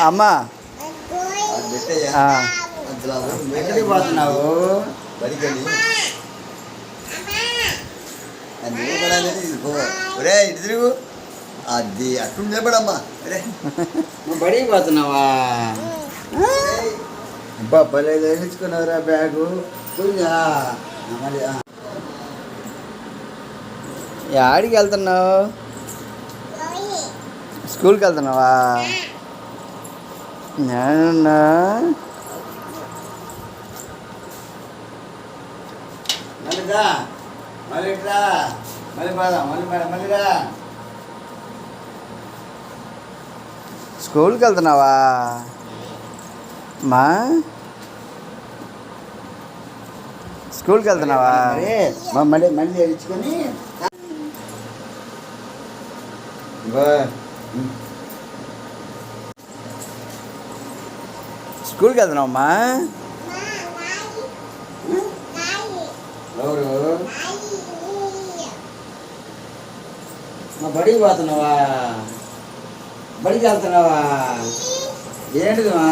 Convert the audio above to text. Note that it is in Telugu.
అమ్మా ఎక్కడికి పోతున్నావు? ఒరే ఇటు తిరుగు. అది అట్టు నిలబడమ్మా. నువ్వు బడికి పోతున్నావా? అబ్బా భలే తెచ్చుకున్నావురా బ్యాగు. యాడికి వెళ్తున్నావు? స్కూల్కి వెళ్తున్నావా? నేనున్నా. మళ్ళీ రా, మళ్ళీ రా, మళ్ళీ పోదాం, మళ్ళీ రా. స్కూల్కి వెళ్తున్నావా మా? స్కూల్కి వెళ్తున్నావా? మళ్ళీ తెచ్చుకొని స్కూల్కి వెళ్తున్నావమ్మా? ఎవరు? మా బడికి పోతున్నావా? బడికి వెళ్తున్నావా? ఏంటిది మా?